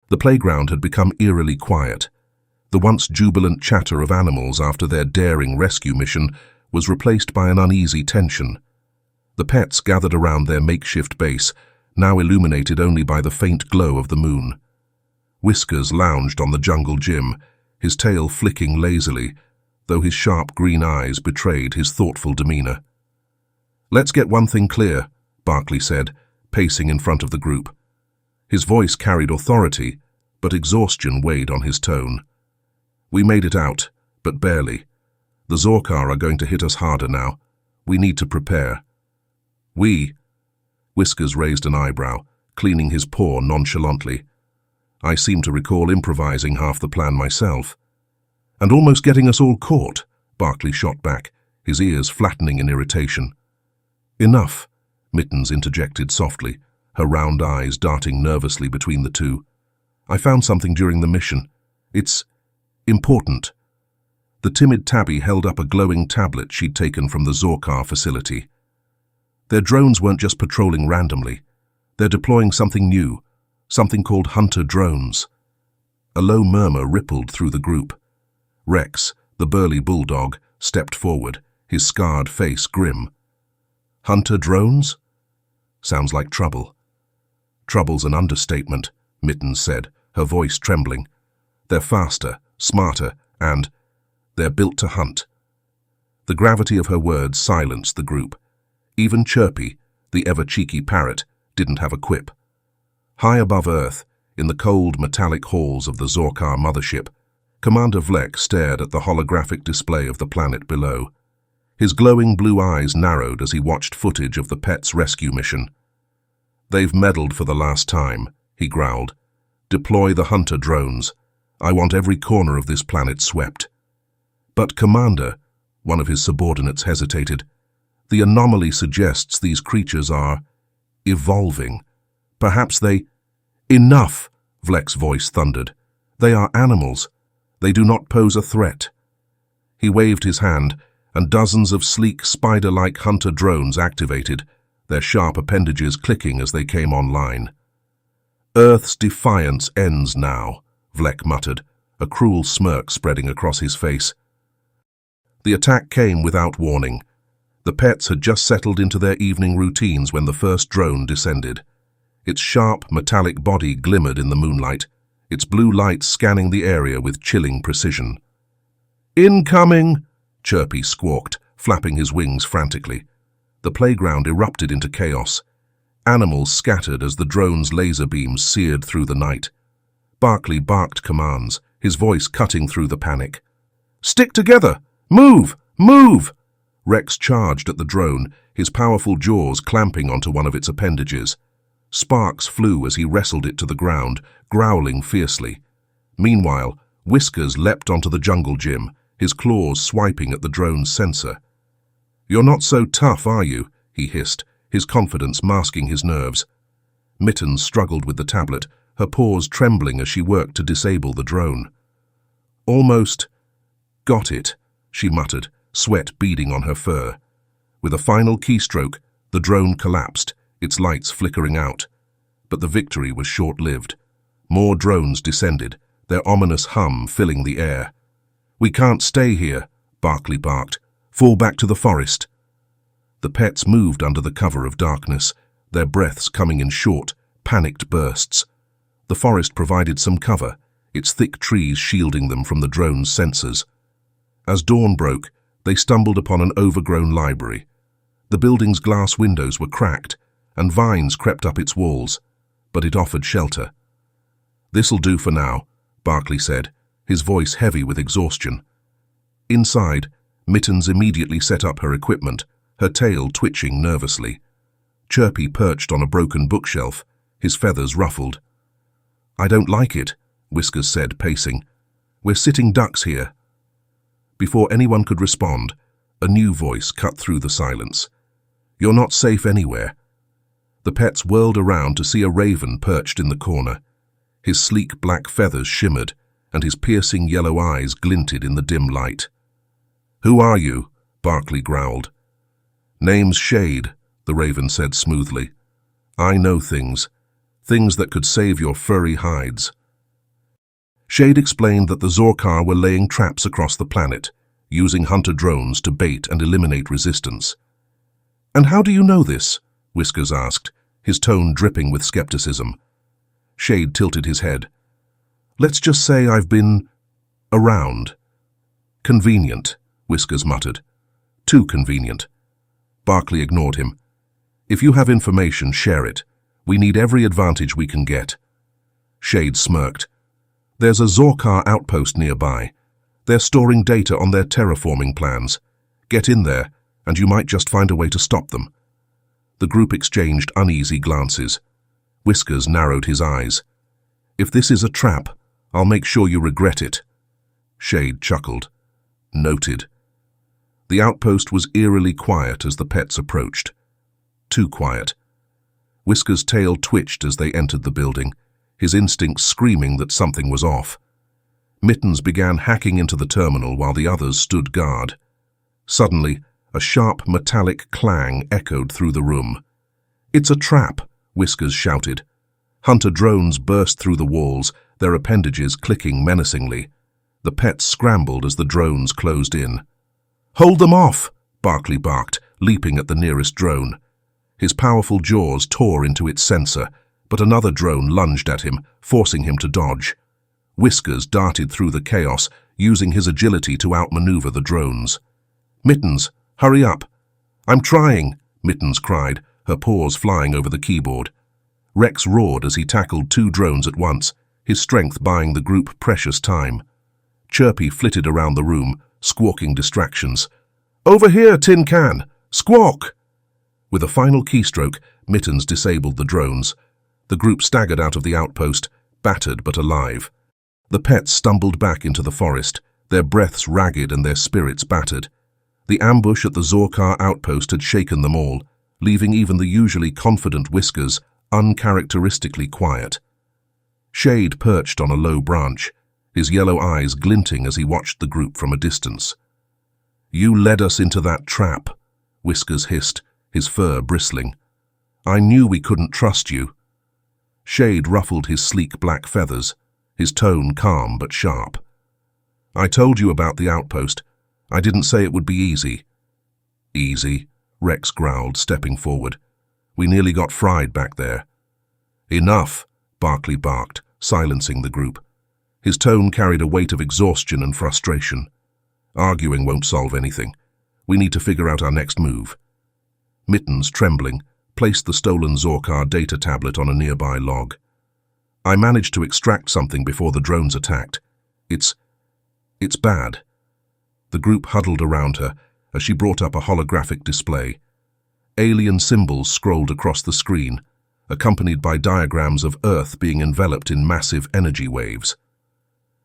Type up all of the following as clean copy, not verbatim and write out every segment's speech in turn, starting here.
The playground had become eerily quiet. The once jubilant chatter of animals after their daring rescue mission was replaced by an uneasy tension. The pets gathered around their makeshift base, now illuminated only by the faint glow of the moon. Whiskers lounged on the jungle gym, his tail flicking lazily, though his sharp green eyes betrayed his thoughtful demeanor. "Let's get one thing clear," Barkley said, pacing in front of the group. His voice carried authority, but exhaustion weighed on his tone. "We made it out, but barely. The Zorkar are going to hit us harder now. We need to prepare." "We?" Whiskers raised an eyebrow, cleaning his paw nonchalantly. "I seem to recall improvising half the plan myself." "And almost getting us all caught," Barkley shot back, his ears flattening in irritation. "Enough," Mittens interjected softly, her round eyes darting nervously between the two. "I found something during the mission. It's important." The timid Tabby held up a glowing tablet she'd taken from the Zorkar facility. Their drones weren't just patrolling randomly. They're deploying something new, something called hunter drones. A low murmur rippled through the group. Rex, the burly bulldog, stepped forward, his scarred face grim. "Hunter drones? Sounds like trouble." "Trouble's an understatement," Mittens said, her voice trembling. "They're faster, smarter, and they're built to hunt." The gravity of her words silenced the group. Even Chirpy, the ever-cheeky parrot, didn't have a quip. High above Earth, in the cold metallic halls of the Zorkar mothership, Commander Vlek stared at the holographic display of the planet below. His glowing blue eyes narrowed as he watched footage of the pet's rescue mission. "They've meddled for the last time," he growled. "Deploy the hunter drones. I want every corner of this planet swept." "But, Commander," one of his subordinates hesitated, "the anomaly suggests these creatures are evolving. Perhaps they—" "Enough!" Vlek's voice thundered. "They are animals. They do not pose a threat." He waved his hand, and dozens of sleek, spider-like hunter drones activated, their sharp appendages clicking as they came online. "Earth's defiance ends now," Vlek muttered, a cruel smirk spreading across his face. The attack came without warning. The pets had just settled into their evening routines when the first drone descended. Its sharp, metallic body glimmered in the moonlight, its blue light scanning the area with chilling precision. "Incoming!" Chirpy squawked, flapping his wings frantically. The playground erupted into chaos. Animals scattered as the drone's laser beams seared through the night. Barkley barked commands, his voice cutting through the panic. "Stick together! Move! Move!" Rex charged at the drone, his powerful jaws clamping onto one of its appendages. Sparks flew as he wrestled it to the ground, growling fiercely. Meanwhile, Whiskers leapt onto the jungle gym, his claws swiping at the drone's sensor. "You're not so tough, are you?" he hissed, his confidence masking his nerves. Mittens struggled with the tablet, her paws trembling as she worked to disable the drone. "Almost got it," she muttered, sweat beading on her fur. With a final keystroke, the drone collapsed, its lights flickering out. But the victory was short-lived. More drones descended, their ominous hum filling the air. "We can't stay here," Barkley barked. "Fall back to the forest." The pets moved under the cover of darkness, their breaths coming in short, panicked bursts. The forest provided some cover, its thick trees shielding them from the drone's sensors. As dawn broke, they stumbled upon an overgrown library. The building's glass windows were cracked, and vines crept up its walls, but it offered shelter. "This'll do for now," Barkley said, his voice heavy with exhaustion. Inside, Mittens immediately set up her equipment, her tail twitching nervously. Chirpy perched on a broken bookshelf, his feathers ruffled. "I don't like it," Whiskers said, pacing. "We're sitting ducks here." Before anyone could respond, a new voice cut through the silence. "You're not safe anywhere." The pets whirled around to see a raven perched in the corner. His sleek black feathers shimmered, and his piercing yellow eyes glinted in the dim light. "Who are you?" Barkley growled. "Name's Shade," the raven said smoothly. "I know things that could save your furry hides." Shade explained that the Zorkar were laying traps across the planet, using hunter drones to bait and eliminate resistance. "And how do you know this?" Whiskers asked, his tone dripping with skepticism. Shade tilted his head. "Let's just say I've been around." "Convenient," Whiskers muttered. "Too convenient." Barclay ignored him. "If you have information, share it. We need every advantage we can get." Shade smirked. "There's a Zorkar outpost nearby. They're storing data on their terraforming plans. Get in there, and you might just find a way to stop them." The group exchanged uneasy glances. Whiskers narrowed his eyes. "If this is a trap, I'll make sure you regret it." Shade chuckled. "Noted." The outpost was eerily quiet as the pets approached. Too quiet. Whiskers' tail twitched as they entered the building, his instincts screaming that something was off. Mittens began hacking into the terminal while the others stood guard. Suddenly, a sharp metallic clang echoed through the room. "It's a trap," Whiskers shouted. Hunter drones burst through the walls, their appendages clicking menacingly. The pets scrambled as the drones closed in. "Hold them off!" Barclay barked, leaping at the nearest drone. His powerful jaws tore into its sensor, but another drone lunged at him, forcing him to dodge. Whiskers darted through the chaos, using his agility to outmaneuver the drones. "Mittens, hurry up!" "I'm trying," Mittens cried, her paws flying over the keyboard. Rex roared as he tackled two drones at once, his strength buying the group precious time. Chirpy flitted around the room, squawking distractions. "Over here, Tin Can! Squawk!" With a final keystroke, Mittens disabled the drones. The group staggered out of the outpost, battered but alive. The pets stumbled back into the forest, their breaths ragged and their spirits battered. The ambush at the Zorkar outpost had shaken them all, leaving even the usually confident Whiskers uncharacteristically quiet. Shade perched on a low branch, his yellow eyes glinting as he watched the group from a distance. "You led us into that trap," Whiskers hissed, his fur bristling. "I knew we couldn't trust you." Shade ruffled his sleek black feathers, his tone calm but sharp. "I told you about the outpost. I didn't say it would be easy." "Easy," Rex growled, stepping forward. "We nearly got fried back there." "Enough," Barclay barked, silencing the group. His tone carried a weight of exhaustion and frustration. "Arguing won't solve anything. We need to figure out our next move." Mittens, trembling, placed the stolen Zorkar data tablet on a nearby log. "I managed to extract something before the drones attacked. It's bad." The group huddled around her as she brought up a holographic display. Alien symbols scrolled across the screen, accompanied by diagrams of Earth being enveloped in massive energy waves.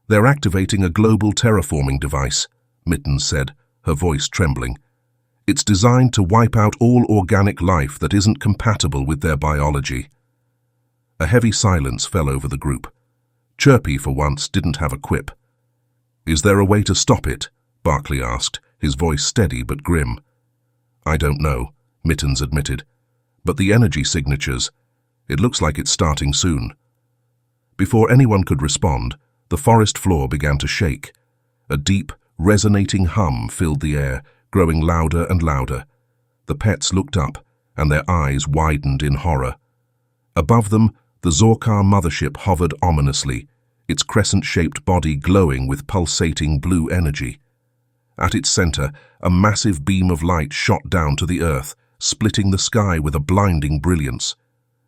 "They're activating a global terraforming device," Mittens said, her voice trembling. "It's designed to wipe out all organic life that isn't compatible with their biology." A heavy silence fell over the group. Chirpy, for once, didn't have a quip. "Is there a way to stop it?" Barclay asked, his voice steady but grim. "I don't know," Mittens admitted. "But the energy signatures, it looks like it's starting soon." Before anyone could respond, the forest floor began to shake. A deep, resonating hum filled the air, growing louder and louder. The pets looked up, and their eyes widened in horror. Above them, the Zorkar mothership hovered ominously, its crescent-shaped body glowing with pulsating blue energy. At its center, a massive beam of light shot down to the earth, splitting the sky with a blinding brilliance.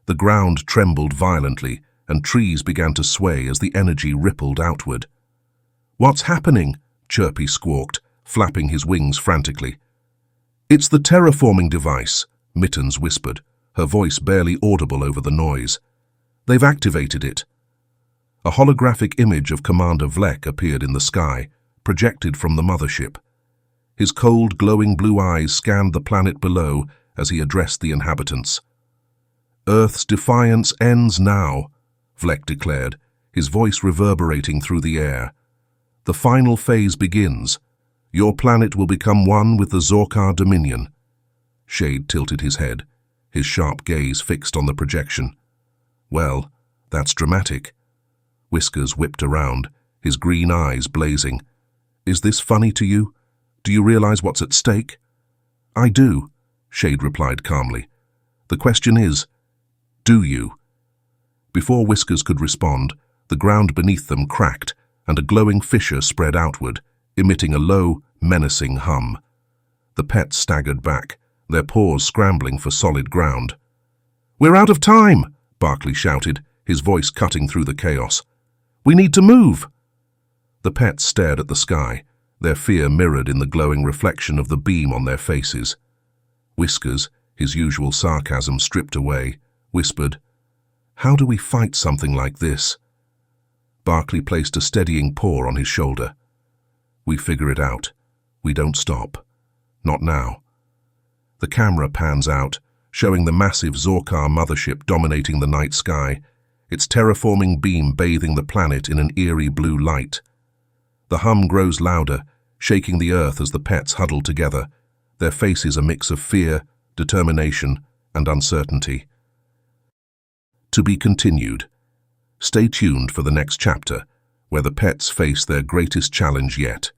The ground trembled violently, and trees began to sway as the energy rippled outward. "What's happening?" Chirpy squawked, flapping his wings frantically. "It's the terraforming device," Mittens whispered, her voice barely audible over the noise. "They've activated it." A holographic image of Commander Vlek appeared in the sky, projected from the mothership. His cold, glowing blue eyes scanned the planet below as he addressed the inhabitants. "Earth's defiance ends now," Vlek declared, his voice reverberating through the air. "The final phase begins. Your planet will become one with the Zorkar Dominion." Shade tilted his head, his sharp gaze fixed on the projection. "Well, that's dramatic." Whiskers whipped around, his green eyes blazing. "Is this funny to you? Do you realize what's at stake?" "I do," Shade replied calmly. "The question is, do you?" Before Whiskers could respond, the ground beneath them cracked and a glowing fissure spread outward, emitting a low, menacing hum. The pets staggered back, their paws scrambling for solid ground. "We're out of time!" Barkley shouted, his voice cutting through the chaos. "We need to move!" The pets stared at the sky, their fear mirrored in the glowing reflection of the beam on their faces. Whiskers, his usual sarcasm stripped away, whispered, "How do we fight something like this?" Barkley placed a steadying paw on his shoulder. "We figure it out. We don't stop. Not now." The camera pans out, showing the massive Zorkar mothership dominating the night sky, its terraforming beam bathing the planet in an eerie blue light. The hum grows louder, shaking the earth as the pets huddle together, their faces a mix of fear, determination, and uncertainty. To be continued. Stay tuned for the next chapter, where the pets face their greatest challenge yet.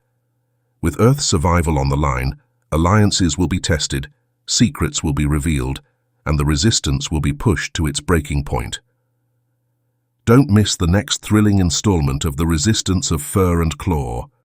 With Earth's survival on the line, alliances will be tested, secrets will be revealed, and the resistance will be pushed to its breaking point. Don't miss the next thrilling installment of The Resistance of Fur and Claw.